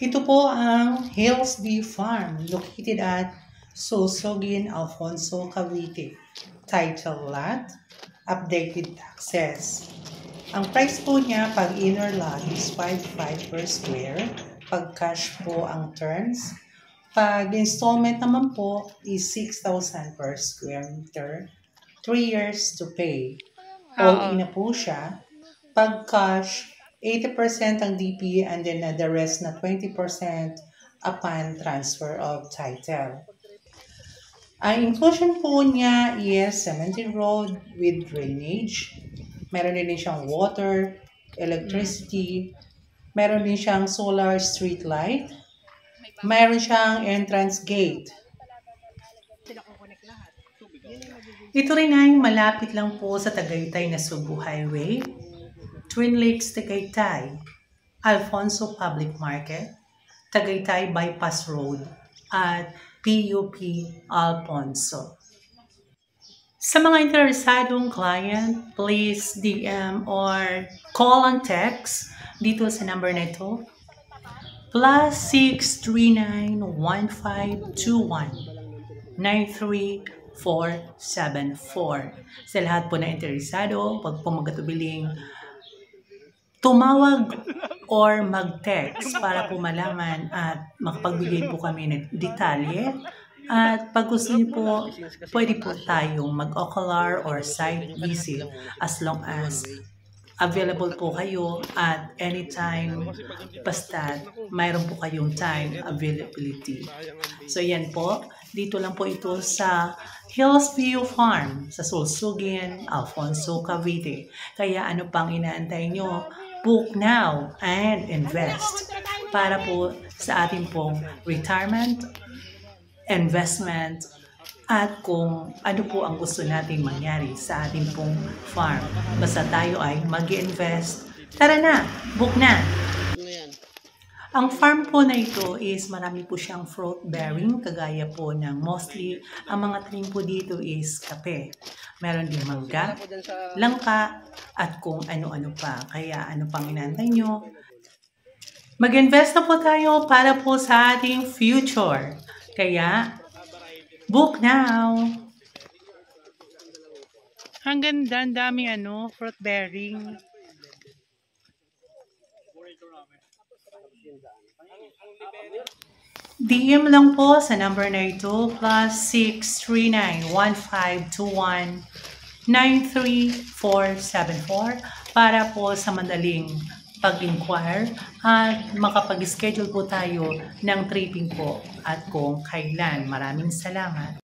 Ito po ang Hillsview Farm located at Susogin, Alfonso, Cavite. Title lot, updated taxes. Ang price po niya pag inner lot is 5.5 per square. Pag cash po ang terms. Pag installment naman po is 6,000 per square meter. 3 years to pay. All-in na po siya. Pag cash, 80% ang DP and then the rest na 20% upon transfer of title. Ang inclusion po niya is cemetery road with drainage. Meron din siyang water, electricity. Meron din siyang solar street light. Meron siyang entrance gate. Ito rin ay malapit lang po sa Tagaytay na Cebu Highway, Twin Lakes Tagaytay, Alfonso Public Market, Tagaytay Bypass Road, at PUP Alfonso. Sa mga interesadong client, please DM or call and text dito sa number na ito, +639-1521-93474. Sa lahat po na interesado, pag po magkatubiling tumawag or mag-text para po malaman at makapagbigay po kami ng detalye. At pag gusto niyo po, pwede po tayong mag-ocular or site visit as long as available po kayo at anytime basta mayroon po kayong time availability. So yan po, dito lang po ito sa Hillsview Farm sa Sulsugin, Alfonso, Cavite. Kaya ano pang inaantay nyo? Book now and invest para po sa ating pong retirement, investment, at kung ano po ang gusto natin mangyari sa ating pong farm. Basta tayo ay mag-invest. Tara na! Book na! Ang farm po na ito is marami po siyang fruit bearing, kagaya po ng mostly, ang mga tanim po dito is kape. Meron din mangga, langka, at kung ano-ano pa. Kaya ano pang inaantay nyo? Mag-invest na po tayo para po sa ating future. Kaya, book now! Ang ganda, ang daming fruit bearing. DM lang po sa number na ito, +639-1521-93474 para po sa madaling pag-inquire at makapag-schedule po tayo ng tripping po at kung kailan. Maraming salamat.